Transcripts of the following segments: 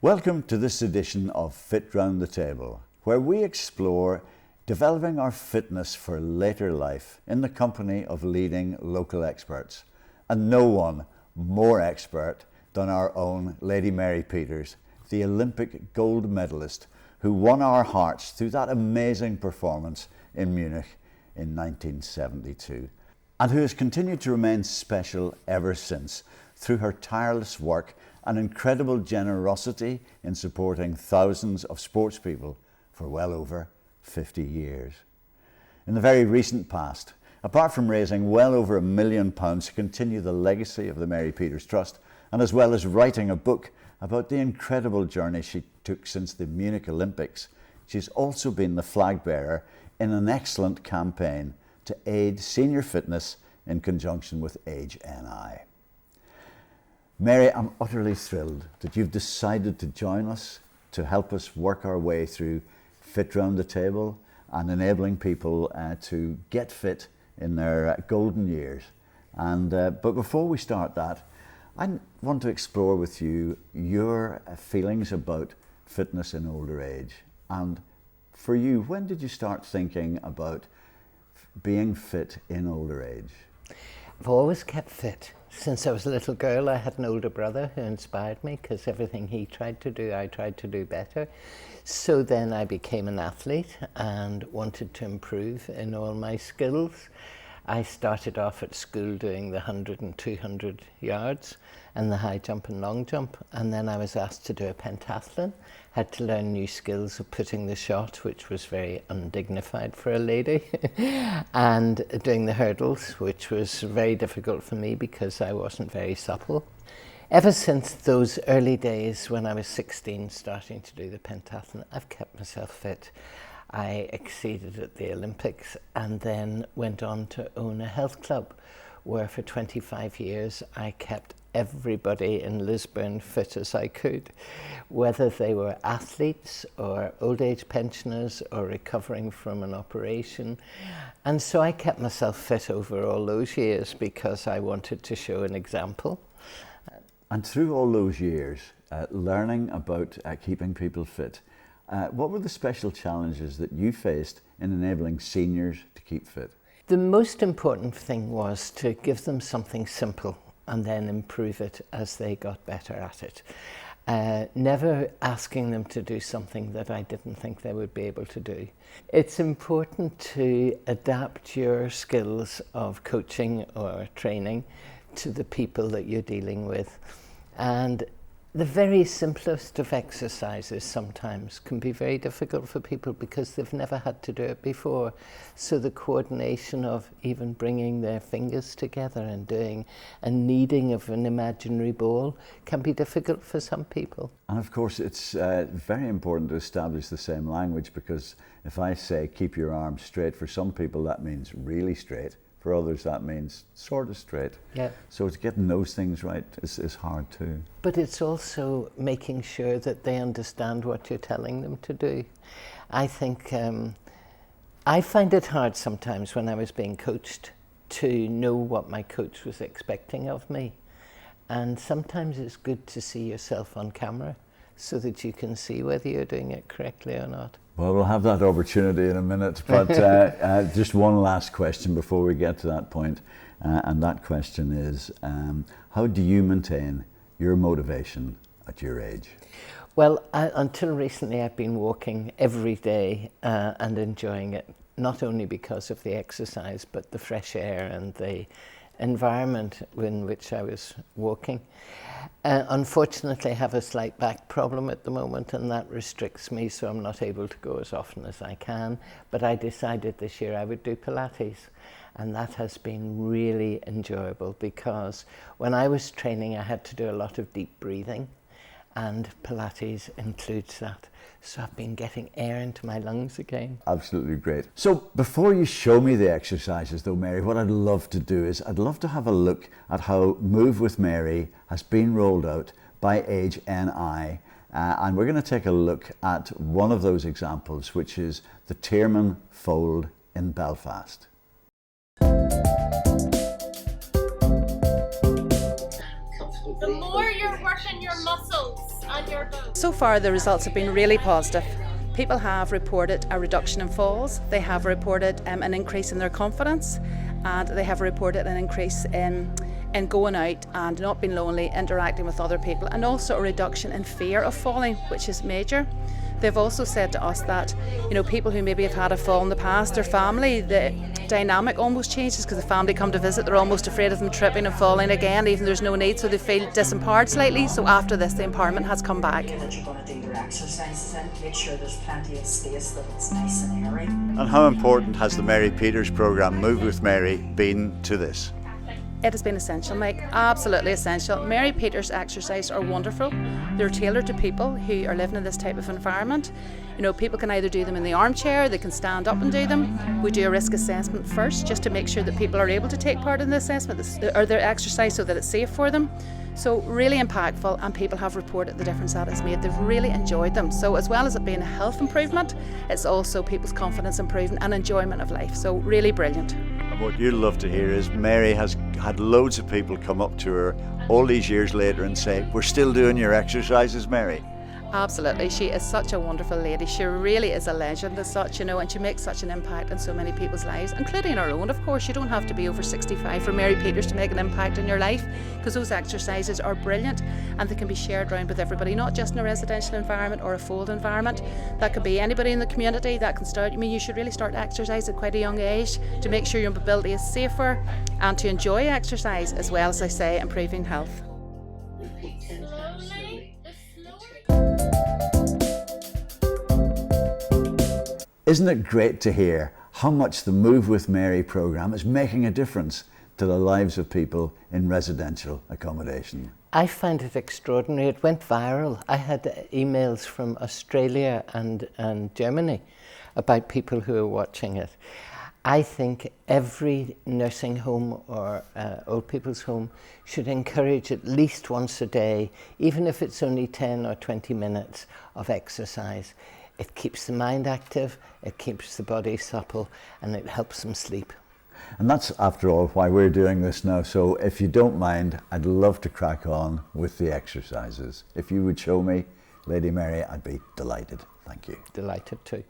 Welcome to this edition of Fit Round the Table, where we explore developing our fitness for later life in the company of leading local experts. And no one more expert than our own Lady Mary Peters, the Olympic gold medalist who won our hearts through that amazing performance in Munich in 1972, and who has continued to remain special ever since through her tireless work and incredible generosity in supporting thousands of sports people for well over 50 years. In the very recent past, apart from raising well over £1 million to continue the legacy of the Mary Peters Trust, and as well as writing a book about the incredible journey she took since the Munich Olympics, she's also been the flag bearer in an excellent campaign to aid senior fitness in conjunction with Age NI. Mary, I'm utterly thrilled that you've decided to join us to help us work our way through Fit Round the Table and enabling people to get fit in their golden years. But before we start that, I want to explore with you your feelings about fitness in older age. And for you, when did you start thinking about being fit in older age? I've always kept fit. Since I was a little girl, I had an older brother who inspired me because everything he tried to do, I tried to do better. So then I became an athlete and wanted to improve in all my skills. I started off at school doing the 100 and 200 yards and the high jump and long jump. And then I was asked to do a pentathlon. Had to learn new skills of putting the shot, which was very undignified for a lady, and doing the hurdles, which was very difficult for me because I wasn't very supple. Ever since those early days when I was 16 starting to do the pentathlon, I've kept myself fit. I exceeded at the Olympics and then went on to own a health club where for 25 years I kept everybody in Lisburn fit as I could, whether they were athletes or old age pensioners or recovering from an operation. And so I kept myself fit over all those years because I wanted to show an example. And through all those years, learning about keeping people fit, what were the special challenges that you faced in enabling seniors to keep fit? The most important thing was to give them something simple and then improve it as they got better at it. Never asking them to do something that I didn't think they would be able to do. It's important to adapt your skills of coaching or training to the people that you're dealing with. And the very simplest of exercises sometimes can be very difficult for people because they've never had to do it before. So the coordination of even bringing their fingers together and doing a kneading of an imaginary ball can be difficult for some people. And of course, it's very important to establish the same language, because if I say keep your arms straight, for some people that means really straight. For others, that means sort of straight. Yeah. So it's getting those things right is hard too. But it's also making sure that they understand what you're telling them to do. I think I find it hard sometimes when I was being coached to know what my coach was expecting of me. And sometimes it's good to see yourself on camera so that you can see whether you're doing it correctly or not. Well, we'll have that opportunity in a minute, but just one last question before we get to that point, and that question is, how do you maintain your motivation at your age? Well, until recently I've been walking every day and enjoying it, not only because of the exercise, but the fresh air and the environment in which I was walking. Unfortunately, I have a slight back problem at the moment, and that restricts me, so I'm not able to go as often as I can. But I decided this year I would do Pilates, and that has been really enjoyable because when I was training, I had to do a lot of deep breathing, and Pilates includes that. So I've been getting air into my lungs again. Absolutely great. So before you show me the exercises though, Mary, what I'd love to do is I'd love to have a look at how Move with Mary has been rolled out by Age NI. And we're going to take a look at one of those examples, which is the Tierman Fold in Belfast. Comfortable the more you're working your muscles and your bones. So far the results have been really positive. People have reported a reduction in falls, they have reported an increase in their confidence, and they have reported an increase in going out and not being lonely, interacting with other people, and also a reduction in fear of falling, which is major. They've also said to us that, people who maybe have had a fall in the past, their family, the dynamic almost changes because the family come to visit, they're almost afraid of them tripping and falling again, even though there's no need, so they feel disempowered slightly. So after this, the empowerment has come back. That you're going to do your exercises in, make sure there's plenty of space, that it's nice and airy. And how important has the Mary Peters programme Move with Mary been to this? It has been essential, Mike, absolutely essential. Mary Peters exercises are wonderful. They're tailored to people who are living in this type of environment. People can either do them in the armchair, they can stand up and do them. We do a risk assessment first, just to make sure that people are able to take part in the assessment or their exercise so that it's safe for them. So really impactful, and people have reported the difference that it's made. They've really enjoyed them. So as well as it being a health improvement, it's also people's confidence improving and enjoyment of life. So really brilliant. And what you'd love to hear is Mary has had loads of people come up to her all these years later and say, "We're still doing your exercises, Mary." Absolutely, she is such a wonderful lady. She really is a legend as such, and she makes such an impact in so many people's lives, including our own. Of course, you don't have to be over 65 for Mary Peters to make an impact in your life, because those exercises are brilliant and they can be shared around with everybody, not just in a residential environment or a fold environment. That could be anybody in the community that can start. You should really start exercise at quite a young age to make sure your mobility is safer and to enjoy exercise, as well as, I say, improving health. Isn't it great to hear how much the Move with Mary programme is making a difference to the lives of people in residential accommodation? I find it extraordinary. It went viral. I had emails from Australia and Germany about people who are watching it. I think every nursing home or old people's home should encourage at least once a day, even if it's only 10 or 20 minutes of exercise. It keeps the mind active, it keeps the body supple, and it helps them sleep. And that's, after all, why we're doing this now. So if you don't mind, I'd love to crack on with the exercises. If you would show me, Lady Mary, I'd be delighted. Thank you. Delighted too.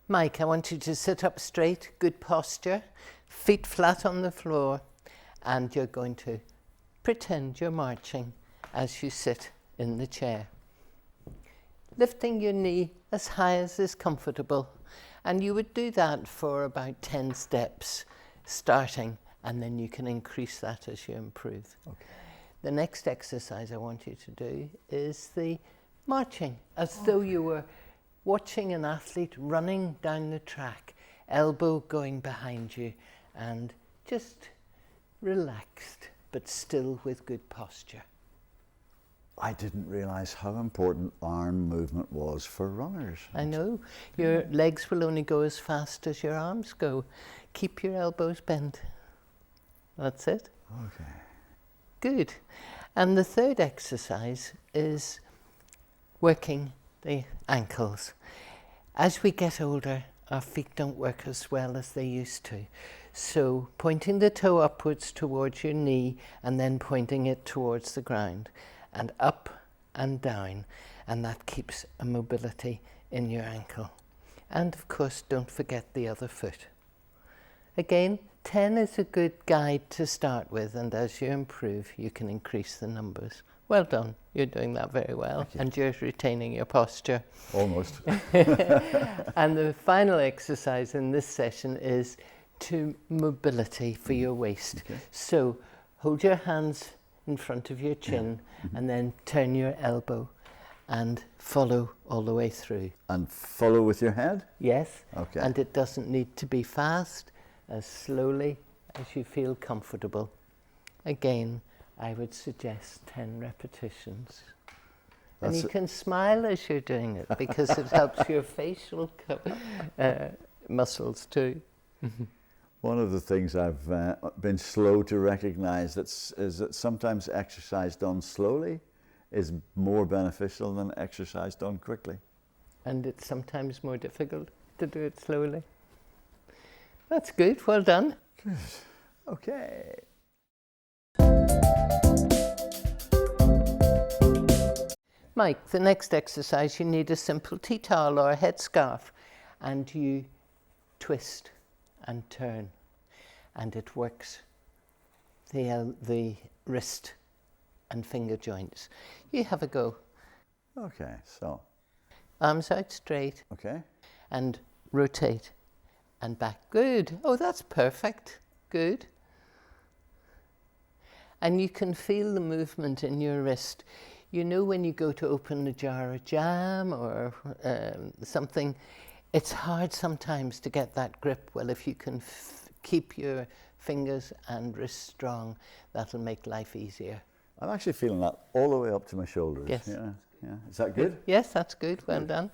Mike, I want you to sit up straight, good posture, feet flat on the floor, and you're going to pretend you're marching as you sit in the chair. Lifting your knee as high as is comfortable, and you would do that for about 10 steps starting, and then you can increase that as you improve. Okay. The next exercise I want you to do is the marching, as though you were watching an athlete running down the track, elbow going behind you, and just relaxed, but still with good posture. I didn't realise how important arm movement was for runners. I know. Your legs will only go as fast as your arms go. Keep your elbows bent. That's it. Okay. Good. And the third exercise is working the ankles. As we get older, our feet don't work as well as they used to. So pointing the toe upwards towards your knee and then pointing it towards the ground, and up and down, and that keeps a mobility in your ankle. And of course, don't forget the other foot. Again, 10 is a good guide to start with, and as you improve, you can increase the numbers. Well done, you're doing that very well, and you're retaining your posture. Almost. And the final exercise in this session is to mobility for your waist. Okay. So hold your hands in front of your chin, and then turn your elbow and follow all the way through. And follow with your head? Yes. Okay. And it doesn't need to be fast, as slowly as you feel comfortable. Again, I would suggest 10 repetitions. And you can smile as you're doing it, because it helps your facial muscles too. One of the things I've been slow to recognise is that sometimes exercise done slowly is more beneficial than exercise done quickly. And it's sometimes more difficult to do it slowly. That's good, well done. Good. Okay. Mike, the next exercise, you need a simple tea towel or a headscarf, and you twist and turn, and it works the wrist and finger joints. You have a go. Okay, so. Arms out straight. Okay. And rotate and back. Good. Oh, that's perfect. Good. And you can feel the movement in your wrist. You know when you go to open a jar of jam or something, it's hard sometimes to get that grip. Well, if you can keep your fingers and wrists strong, that'll make life easier. I'm actually feeling that all the way up to my shoulders. Yes. Yeah. Is that good? Yes, that's good. Well done.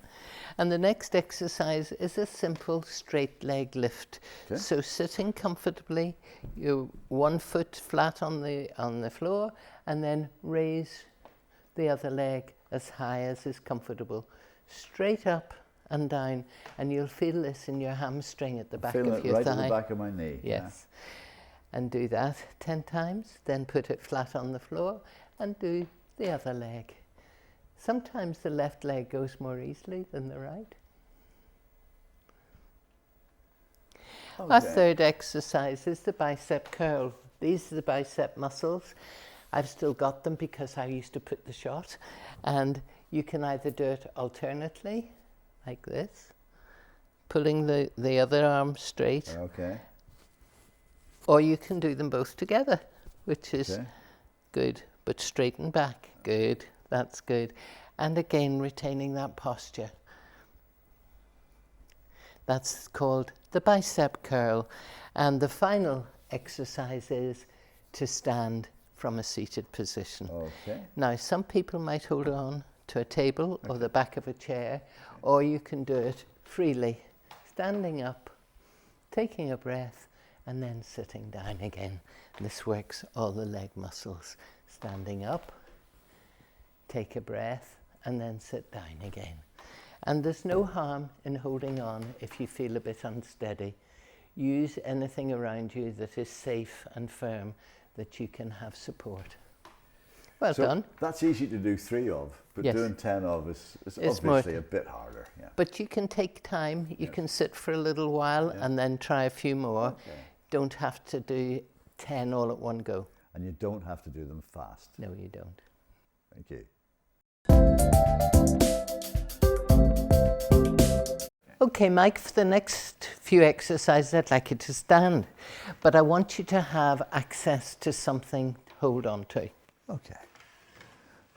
And the next exercise is a simple straight leg lift. Okay. So sitting comfortably, you're 1 foot flat on the floor, and then raise the other leg as high as is comfortable, straight up and down, and you'll feel this in your hamstring at the back of your thigh. Feel it right at the back of my knee. Yes. And do that 10 times, then put it flat on the floor and do the other leg. Sometimes the left leg goes more easily than the right. Okay. Our third exercise is the bicep curl. These are the bicep muscles. I've still got them because I used to put the shot. And you can either do it alternately, like this, pulling the other arm straight. Okay. Or you can do them both together, which is Okay. good. But straighten back. Good. That's good. And again, retaining that posture. That's called the bicep curl. And the final exercise is to stand from a seated position. Okay. Now, some people might hold on to a table or the back of a chair, or you can do it freely, standing up, taking a breath, and then sitting down again. This works all the leg muscles. Standing up, take a breath, and then sit down again. And there's no harm in holding on if you feel a bit unsteady. Use anything around you that is safe and firm, that you can have support. Well done. That's easy to do 3 of, but Yes. doing 10 of is It's obviously more a bit harder. Yeah. But you can take time. You Yes. can sit for a little while and then try a few more. Okay. Don't have to do 10 all at one go. And you don't have to do them fast. No, you don't. Thank you. Okay, Mike, for the next few exercises, I'd like you to stand, but I want you to have access to something to hold on to. Okay.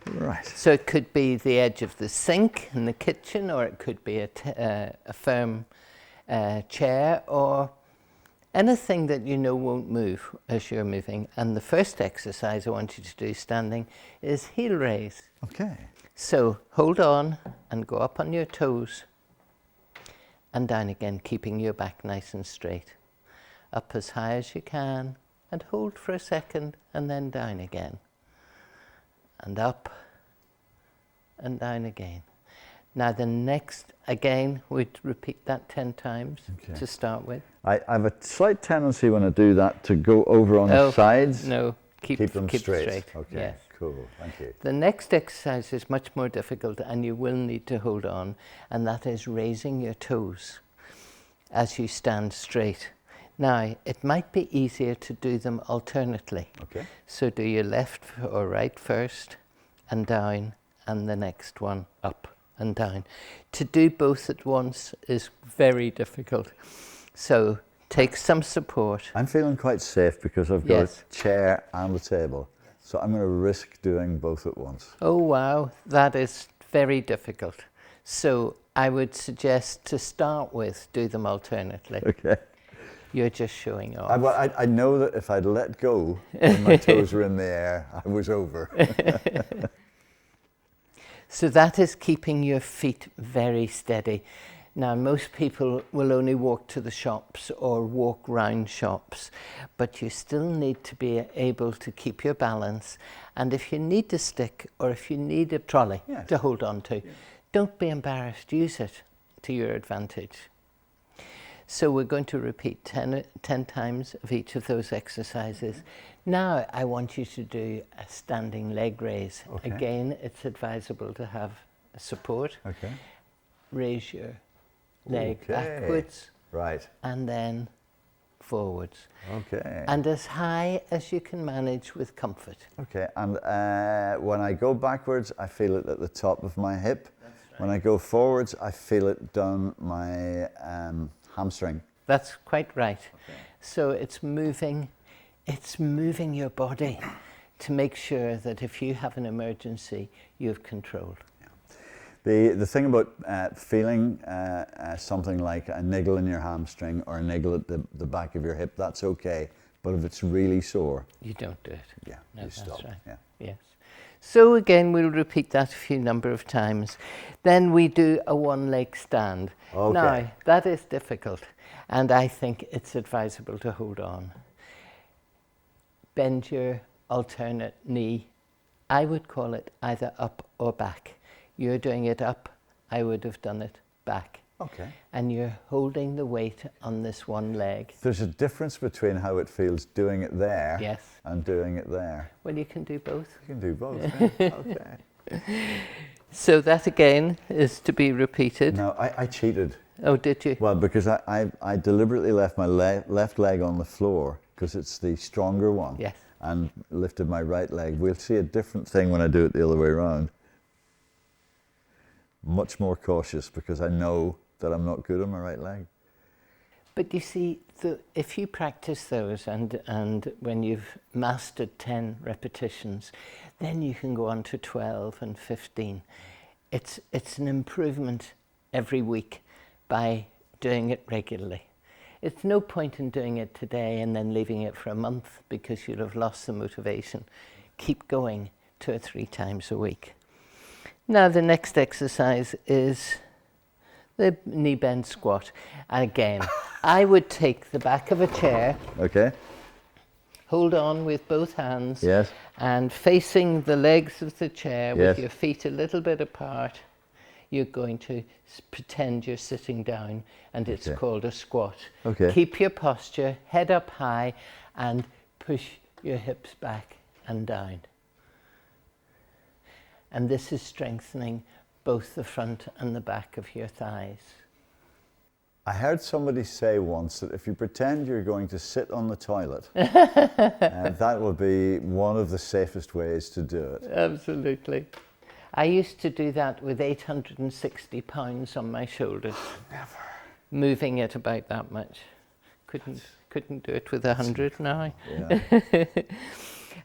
Right. So it could be the edge of the sink in the kitchen, or it could be a firm chair, or anything that you know won't move as you're moving. And the first exercise I want you to do standing is heel raise. Okay. So hold on and go up on your toes and down again, keeping your back nice and straight. Up as high as you can and hold for a second and then down again. And up and down again. Now the next, again, we'd repeat that 10 times to start with. I have a slight tendency when I do that to go over on the sides. No, keep them straight. Okay, Yes. cool, thank you. The next exercise is much more difficult and you will need to hold on, and that is raising your toes as you stand straight. Now, it might be easier to do them alternately. Okay. So do your left or right first and down, and the next one up and down. To do both at once is very difficult. So take some support. I'm feeling quite safe because I've got Yes. a chair and a table. So I'm going to risk doing both at once. Oh wow, that is very difficult. So I would suggest to start with, do them alternately. Okay. You're just showing off. I know that if I'd let go when my toes were in the air, I was over. So that is keeping your feet very steady. Now, most people will only walk to the shops or walk round shops, but you still need to be able to keep your balance. And if you need a stick or if you need a trolley to hold on to, don't be embarrassed. Use it to your advantage. So we're going to repeat 10 times of each of those exercises. Now I want you to do a standing leg raise. Okay. Again, it's advisable to have support. Okay. Raise your leg Okay. backwards Right. and then forwards. Okay. And as high as you can manage with comfort. Okay, and when I go backwards, I feel it at the top of my hip. That's right. When I go forwards, I feel it down my hamstring. That's quite right. Okay. So it's moving your body to make sure that if you have an emergency, you have control. The thing about feeling something like a niggle in your hamstring or a niggle at the back of your hip, that's okay. But if it's really sore, you don't do it. Yeah, no, you stop. Right. Yeah. Yes. So again, we'll repeat that a few number of times. Then we do a one-leg stand. Okay. Now, that is difficult, and I think it's advisable to hold on. Bend your alternate knee. I would call it either up or back. You're doing it up, I would have done it back. Okay. And you're holding the weight on this one leg. There's a difference between how it feels doing it there Yes. and doing it there. Well, you can do both. You can do both. Yeah. Okay. So that again is to be repeated. Now, I cheated. Oh, did you? Well, because I deliberately left my left leg on the floor because it's the stronger one. Yes. And lifted my right leg. We'll see a different thing when I do it the other way around. Much more cautious because I know that I'm not good on my right leg. But you see, if you practice those and when you've mastered 10 repetitions, then you can go on to 12 and 15. It's an improvement every week by doing it regularly. It's no point in doing it today and then leaving it for a month because you'll have lost the motivation. Keep going 2 or 3 times a week. Now the next exercise is the knee bend squat. Again, I would take the back of a chair. Okay. Hold on with both hands. Yes. And facing the legs of the chair Yes. with your feet a little bit apart, you're going to pretend you're sitting down, and it's Okay. called a squat. Okay. Keep your posture, head up high, and push your hips back and down. And this is strengthening both the front and the back of your thighs. I heard somebody say once that if you pretend you're going to sit on the toilet, that will be one of the safest ways to do it. Absolutely. I used to do that with 860 pounds on my shoulders. Never. Moving it about that much. Couldn't do it with 100 now. Yeah.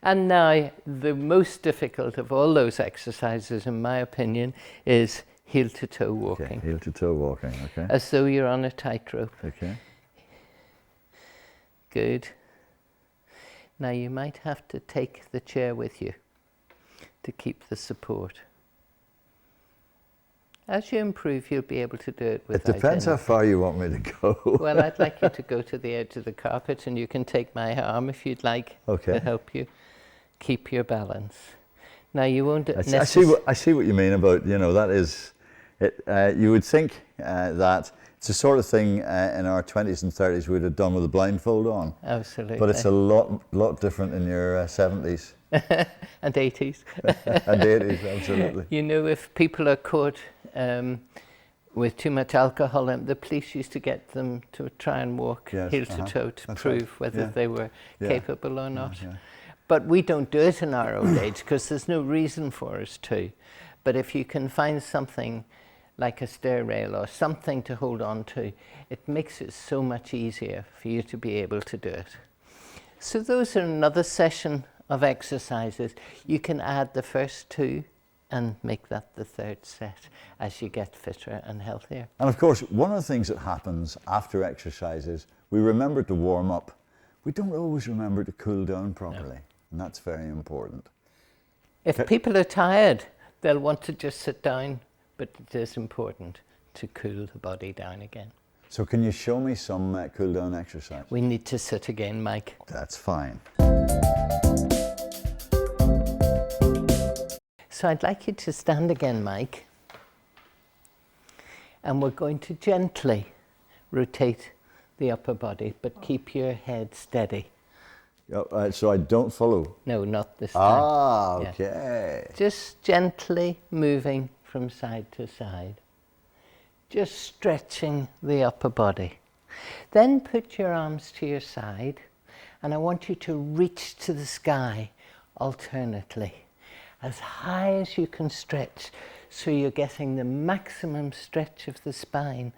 And now, the most difficult of all those exercises, in my opinion, is heel to toe walking. Okay. Heel to toe walking. Okay. As though you're on a tightrope. Okay. Good. Now you might have to take the chair with you to keep the support. As you improve, you'll be able to do it without It depends how far you want me to go. Well, I'd like you to go to the edge of the carpet, and you can take my arm if you'd like to help you keep your balance. Now you won't I see what you mean about, that is, you would think that it's the sort of thing in our 20s and 30s we'd have done with a blindfold on. Absolutely. But it's a lot different in your 70s. And 80s. And 80s, absolutely. If people are caught with too much alcohol, the police used to get them to try and walk heel to toe to prove whether they were capable or not. Yeah. But we don't do it in our old age because there's no reason for us to. But if you can find something like a stair rail or something to hold on to, it makes it so much easier for you to be able to do it. So those are another session of exercises. You can add the first 2 and make that the 3rd set as you get fitter and healthier. And of course, one of the things that happens after exercises, we remember to warm up. We don't always remember to cool down properly. No. And that's very important. If people are tired, they'll want to just sit down, but it is important to cool the body down again. So can you show me some cool down exercise? We need to sit again, Mike. That's fine. So I'd like you to stand again, Mike. And we're going to gently rotate the upper body, but keep your head steady. So I don't follow. No, not this time. Ah, Yeah. okay. Just gently moving from side to side. Just stretching the upper body. Then put your arms to your side, and I want you to reach to the sky alternately, as high as you can stretch, so you're getting the maximum stretch of the spine,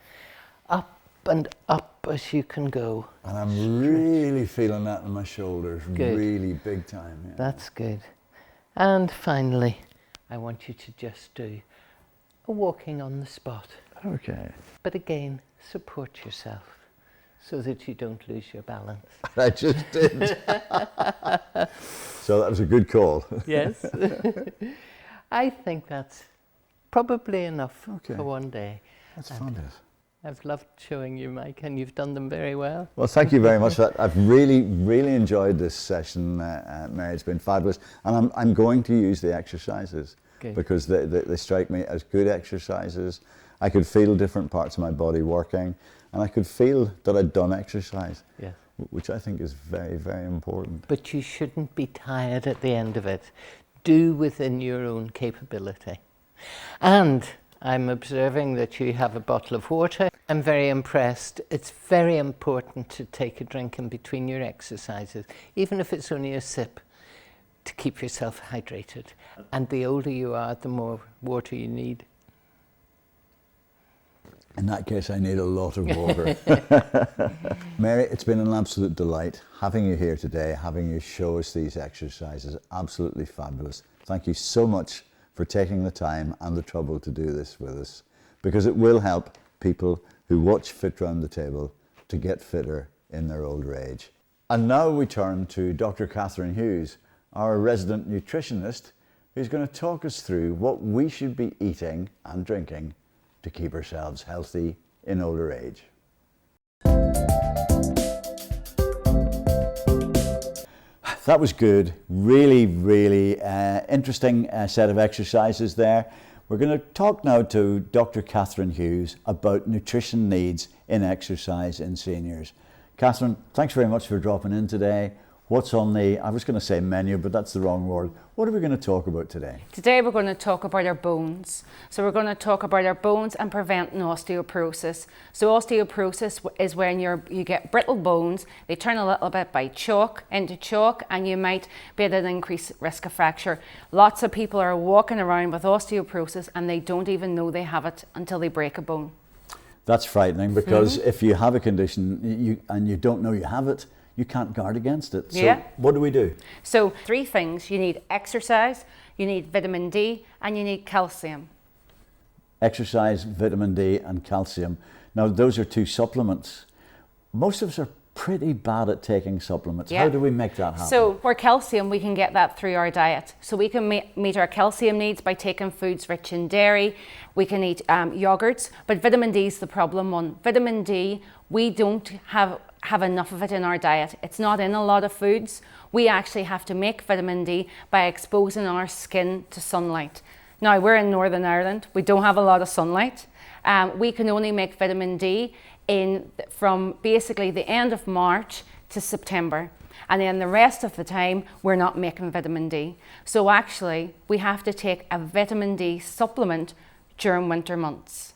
up and up as you can go. And I'm really feeling that in my shoulders, Good. really big time. Yeah. That's good. And finally, I want you to just do a walking on the spot. Okay. But again, support yourself so that you don't lose your balance. I just did. So that was a good call. Yes. I think that's probably enough Okay. for one day. That's fabulous. I've loved showing you, Mike, and you've done them very well. Well, thank you very much for that. I've really, really enjoyed this session, Mary. It's been fabulous. And I'm going to use the exercises Good. because they strike me as good exercises. I could feel different parts of my body working, and I could feel that I'd done exercise, Yes. which I think is very, very important. But you shouldn't be tired at the end of it. Do within your own capability. And I'm observing that you have a bottle of water. I'm very impressed. It's very important to take a drink in between your exercises, even if it's only a sip, to keep yourself hydrated. And the older you are, the more water you need. In that case, I need a lot of water. Mary, it's been an absolute delight having you here today, having you show us these exercises. Absolutely fabulous. Thank you so much for taking the time and the trouble to do this with us, because it will help people who watch Fit Round the Table to get fitter in their older age. And now we turn to Dr. Catherine Hughes, our resident nutritionist, who's going to talk us through what we should be eating and drinking to keep ourselves healthy in older age. That was good. Really, really interesting set of exercises there. We're going to talk now to Dr. Catherine Hughes about nutrition needs in exercise in seniors. Catherine, thanks very much for dropping in today. What's on the, I was going to say menu, but that's the wrong word. What are we going to talk about today? Today we're going to talk about our bones. So we're going to talk about our bones and preventing osteoporosis. So osteoporosis is when you get brittle bones. They turn a little bit into chalk, and you might be at an increased risk of fracture. Lots of people are walking around with osteoporosis and they don't even know they have it until they break a bone. That's frightening, because if you have a condition and you don't know you have it, you can't guard against it. So what do we do? So 3 things. You need exercise, you need vitamin D, and you need calcium. Exercise, vitamin D and calcium. Now those are 2 supplements. Most of us are pretty bad at taking supplements. Yeah. How do we make that happen? So for calcium, we can get that through our diet. So we can meet our calcium needs by taking foods rich in dairy. We can eat yogurts, but vitamin D is the problem one. Vitamin D, we don't have enough of it in our diet. It's not in a lot of foods. We actually have to make vitamin D by exposing our skin to sunlight. Now, we're in Northern Ireland. We don't have a lot of sunlight. We can only make vitamin D from basically the end of March to September. And then the rest of the time, we're not making vitamin D. So actually, we have to take a vitamin D supplement during winter months.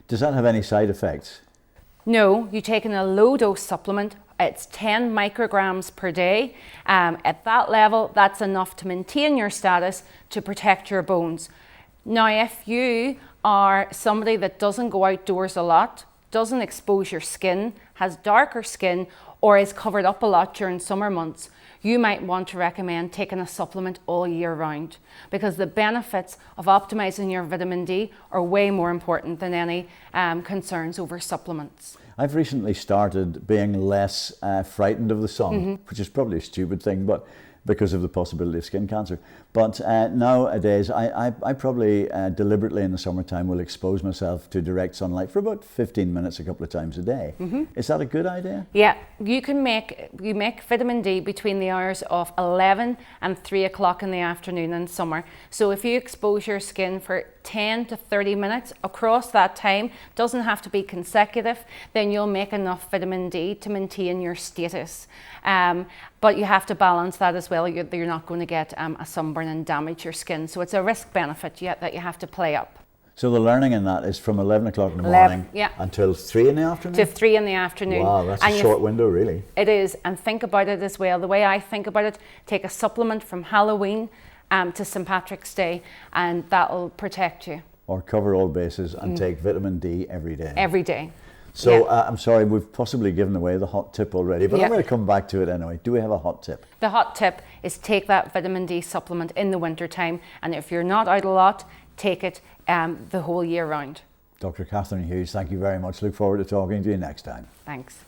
Does that have any side effects? No, you're taking a low dose supplement. It's 10 micrograms per day. At that level, that's enough to maintain your status to protect your bones. Now, if you are somebody that doesn't go outdoors a lot, doesn't expose your skin, has darker skin, or is covered up a lot during summer months, you might want to recommend taking a supplement all year round, because the benefits of optimizing your vitamin D are way more important than any concerns over supplements. I've recently started being less frightened of the sun, which is probably a stupid thing, but because of the possibility of skin cancer. But nowadays, I probably deliberately in the summertime will expose myself to direct sunlight for about 15 minutes a couple of times a day. Is that a good idea? Yeah, you make vitamin D between the hours of 11 and 3 o'clock in the afternoon in summer. So if you expose your skin for 10 to 30 minutes across that time, doesn't have to be consecutive, then you'll make enough vitamin D to maintain your status. But you have to balance that as well. You're not going to get a sunburn and damage your skin. So it's a risk benefit that you have to play up. So the learning in that is from 11 o'clock in the morning until 3 in the afternoon? To 3 in the afternoon. Wow, that's a short window, really. It is, and think about it as well. The way I think about it, take a supplement from Halloween to St. Patrick's Day, and that'll protect you. Or cover all bases and take vitamin D every day. Every day. So I'm sorry, we've possibly given away the hot tip already, but I'm going to come back to it anyway. Do we have a hot tip? The hot tip is take that vitamin D supplement in the winter time, and if you're not out a lot, take it the whole year round. Dr. Catherine Hughes, thank you very much. Look forward to talking to you next time. Thanks.